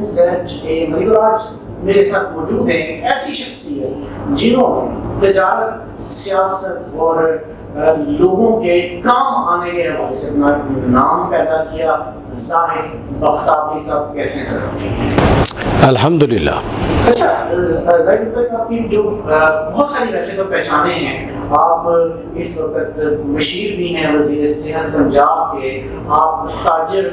MZA ملیکراج میرے ساتھ موجود ہیں، ایسی شخصیت جنہوں نے تجارت، سیاست اور لوگوں کے کام آنے کے حوالے سے اپنا نام پیدا کیا۔ زاہد بختیاری صاحب کیسے ہیں سر؟ الحمدللہ۔ اچھا زاہد تک آپ کی جو بہت ساری ویسے تو پہچانیں ہیں، آپ اس وقت مشیر بھی ہیں وزیر صحت پنجاب کے، آپ تاجر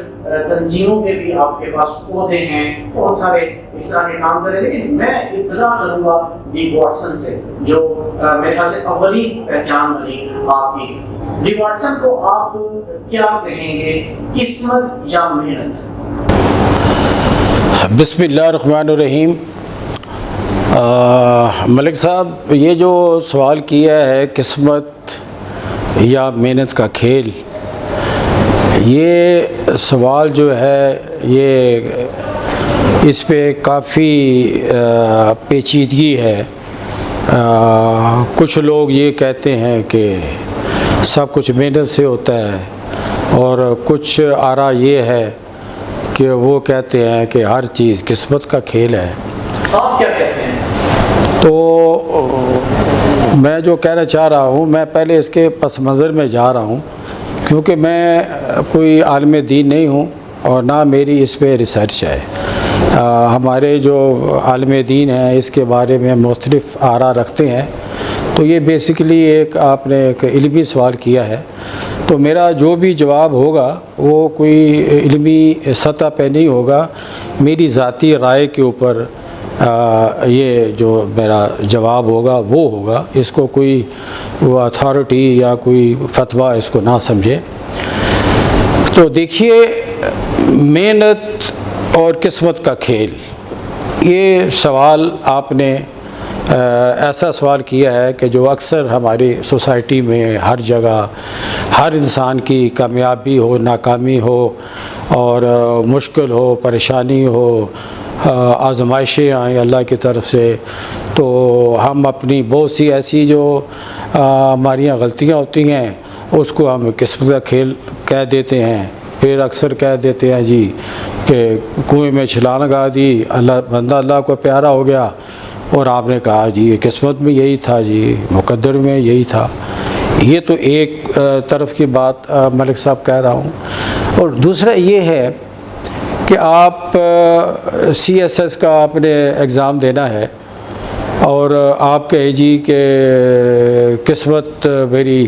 تنظیموں کے بھی آپ کے پاس عہدے ہیں، بہت سارے اس طرح کے کام کریں، لیکن میں ابتدا کروں گا ڈی واٹسن سے، جو میرے خیال سے اولین پہچان والی آپ کی۔ ڈی واٹسن کو آپ کیا کہیں گے، قسمت یا محنت؟ بسم اللہ الرحمن الرحیم۔ ملک صاحب، یہ جو سوال کیا ہے قسمت یا محنت کا کھیل، یہ سوال جو ہے یہ اس پہ کافی پیچیدگی ہے۔ کچھ لوگ یہ کہتے ہیں کہ سب کچھ محنت سے ہوتا ہے، اور کچھ آرا یہ ہے کہ وہ کہتے ہیں کہ ہر چیز قسمت کا کھیل ہے۔ آپ کیا کہتے ہیں؟ تو میں جو کہنا چاہ رہا ہوں، میں پہلے اس کے پس منظر میں جا رہا ہوں، کیونکہ میں کوئی عالم دین نہیں ہوں اور نہ میری اس پہ ریسرچ ہے۔ ہمارے جو عالم دین ہیں اس کے بارے میں مختلف آرا رکھتے ہیں، تو یہ بیسیکلی آپ نے ایک علمی سوال کیا ہے، تو میرا جو بھی جواب ہوگا وہ کوئی علمی سطح پہ نہیں ہوگا، میری ذاتی رائے کے اوپر یہ جو میرا جواب ہوگا وہ ہوگا۔ اس کو کوئی وہ اتھارٹی یا کوئی فتویٰ اس کو نہ سمجھے۔ تو دیکھیے، محنت اور قسمت کا کھیل، یہ سوال آپ نے ایسا سوال کیا ہے کہ جو اکثر ہماری سوسائٹی میں ہر جگہ ہر انسان کی کامیابی ہو، ناکامی ہو، اور مشکل ہو، پریشانی ہو، آزمائشیں آئیں اللہ کی طرف سے، تو ہم اپنی بہت سی ایسی جو ہماری غلطیاں ہوتی ہیں اس کو ہم قسمت کا کھیل کہہ دیتے ہیں۔ پھر اکثر کہہ دیتے ہیں جی کہ کنویں میں چھلانگ لگا دی، بندہ اللہ کو پیارا ہو گیا، اور آپ نے کہا جی یہ قسمت میں یہی تھا، جی مقدر میں یہی تھا۔ یہ تو ایک طرف کی بات ملک صاحب کہہ رہا ہوں، اور دوسرا یہ ہے کہ آپ CSS کا آپ نے ایگزام دینا ہے، اور آپ کہے جی کہ قسمت میری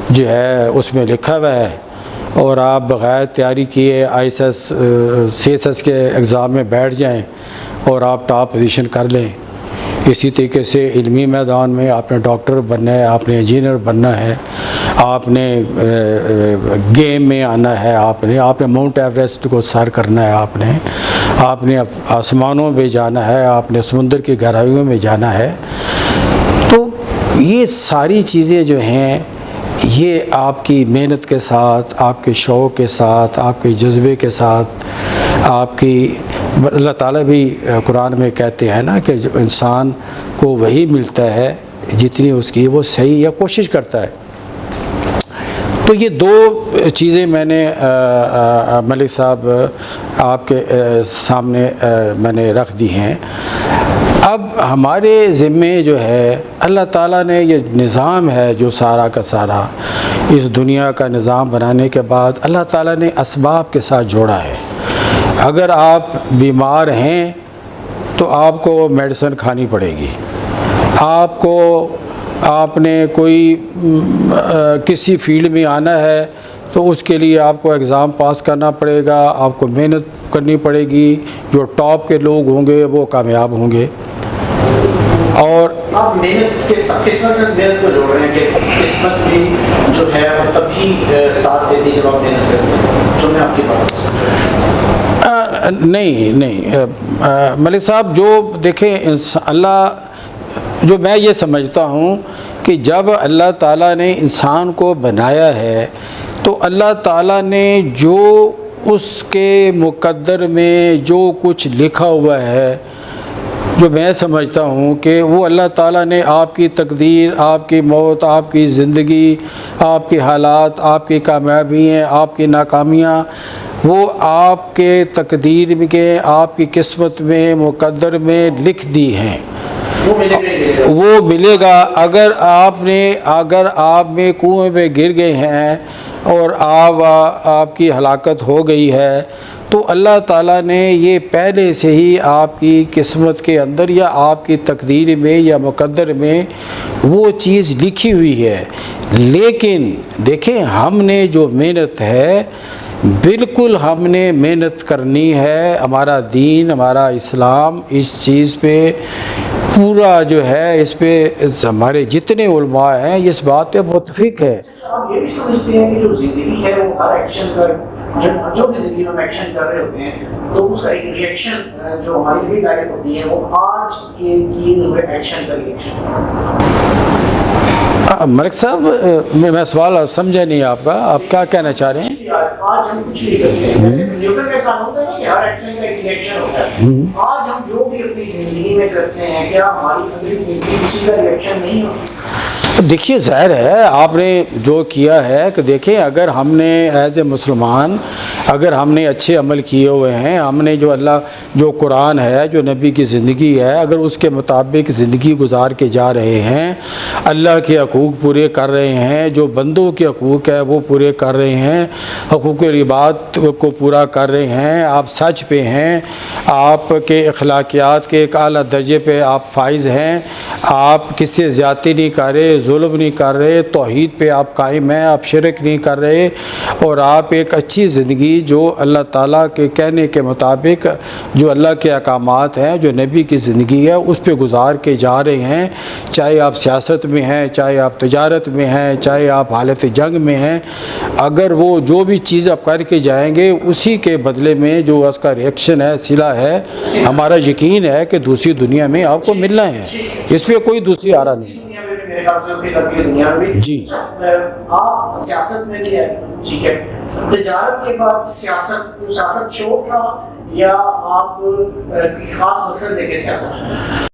جو ہے اس میں لکھا ہوا ہے، اور آپ بغیر تیاری کیے CSS کے ایگزام میں بیٹھ جائیں اور آپ ٹاپ پوزیشن کر لیں۔ اسی طریقے سے علمی میدان میں آپ نے ڈاکٹر بننا ہے، آپ نے انجینئر بننا ہے، آپ نے گیم میں آنا ہے، آپ نے ماؤنٹ ایوریسٹ کو سر کرنا ہے، آپ نے آسمانوں میں جانا ہے، آپ نے سمندر کی گہرائیوں میں جانا ہے۔ تو یہ ساری چیزیں جو ہیں یہ آپ کی محنت کے ساتھ، آپ کے شوق کے ساتھ، آپ کے جذبے کے ساتھ، آپ کی اللہ تعالیٰ بھی قرآن میں کہتے ہیں نا کہ جو انسان کو وہی ملتا ہے جتنی اس کی وہ صحیح یا کوشش کرتا ہے۔ تو یہ دو چیزیں میں نے ملک صاحب آپ کے سامنے میں نے رکھ دی ہیں۔ اب ہمارے ذمے جو ہے اللہ تعالیٰ نے یہ نظام ہے جو سارا کا سارا اس دنیا کا نظام بنانے کے بعد اللہ تعالیٰ نے اسباب کے ساتھ جوڑا ہے۔ اگر آپ بیمار ہیں تو آپ کو میڈیسن کھانی پڑے گی، آپ نے کوئی کسی فیلڈ میں آنا ہے تو اس کے لیے آپ کو ایگزام پاس کرنا پڑے گا، آپ کو محنت کرنی پڑے گی، جو ٹاپ کے لوگ ہوں گے وہ کامیاب ہوں گے۔ اور آپ محنت کے ساتھ قسمت سے محنت کو جوڑ رہے ہیں کہ قسمت بھی جو ہے وہ تبھی ساتھ دیتی جب آپ محنت کرتے ہیں، جو میں آپ کی بات نہیں ملک صاحب، جو دیکھیں اللہ، جو میں یہ سمجھتا ہوں کہ جب اللہ تعالیٰ نے انسان کو بنایا ہے تو اللہ تعالیٰ نے جو اس کے مقدر میں جو کچھ لکھا ہوا ہے، جو میں سمجھتا ہوں کہ وہ اللہ تعالیٰ نے آپ کی تقدیر، آپ کی موت، آپ کی زندگی، آپ کے حالات، آپ کی کامیابیاں، آپ کی ناکامیاں، وہ آپ کے تقدیر میں کے آپ کی قسمت میں مقدر میں لکھ دی ہیں، وہ ملے گا۔ اگر آپ میں کنویں میں گر گئے ہیں اور آپ کی ہلاکت ہو گئی ہے تو اللہ تعالیٰ نے یہ پہلے سے ہی آپ کی قسمت کے اندر یا آپ کی تقدیر میں یا مقدر میں وہ چیز لکھی ہوئی ہے۔ لیکن دیکھیں ہم نے جو محنت ہے بالکل ہم نے محنت کرنی ہے، ہمارا دین ہمارا اسلام اس چیز پہ پورا جو ہے اس پہ ہمارے جتنے علماء ہیں اس بات پہ متفق ہے۔ آپ یہ بھی سمجھتے ہیں کہ جو زندگی ہے وہ ہر ایکشن کا جو بھی زندگی میں ہم ایکشن کر رہے ہوتے ہیں تو اس کا ایک ریئیکشن جو ہماری بھی لائف ہوتی ہے وہ آج کے کیے ہوئے ایکشن کا ریئیکشن۔ ملک صاحب میں سوال سمجھا نہیں آپ کا، آپ کیا کہنا چاہ رہے ہیں؟ آج ہم کچھ بھی کرتے ہیں، جیسے نیوٹن کا قانون ہے کہ ہر ایکشن کا ایک ریئیکشن ہوتا ہے۔ آج ہم جو بھی اپنی زندگی میں کرتے ہیں کیا ہماری اگلی زندگی اسی کا ریئیکشن نہیں ہوتی؟ دیکھیے ظاہر ہے آپ نے جو کیا ہے کہ دیکھیں اگر ہم نے ایز اے مسلمان اگر ہم نے اچھے عمل کیے ہوئے ہیں، ہم نے جو اللہ جو قرآن ہے جو نبی کی زندگی ہے اگر اس کے مطابق زندگی گزار کے جا رہے ہیں، اللہ کے حقوق پورے کر رہے ہیں، جو بندوں کے حقوق ہے وہ پورے کر رہے ہیں، حقوق العباد کو پورا کر رہے ہیں، آپ سچ پہ ہیں، آپ کے اخلاقیات کے ایک اعلیٰ درجے پہ آپ فائز ہیں، آپ کسی سے زیادتی نہیں کر رہے، ظلم نہیں کر رہے، توحید پہ آپ قائم ہیں، آپ شرک نہیں کر رہے، اور آپ ایک اچھی زندگی جو اللہ تعالیٰ کے کہنے کے مطابق جو اللہ کے احکامات ہیں جو نبی کی زندگی ہے اس پہ گزار کے جا رہے ہیں، چاہے آپ سیاست میں ہیں، چاہے آپ تجارت میں ہیں، چاہے آپ حالت جنگ میں ہیں، اگر وہ جو بھی چیز آپ کر کے جائیں گے اسی کے بدلے میں جو اس کا ریئیکشن ہے صلہ ہے، ہمارا یقین ہے کہ دوسری دنیا میں آپ کو ملنا ہے، اس پہ کوئی دوسری آرا نہیں۔ جی آپ سیاست میں بھی ہے، ٹھیک ہے، تجارت کے بعد سیاست شوق تھا یا آپ خاص مقصد لے کے سیاست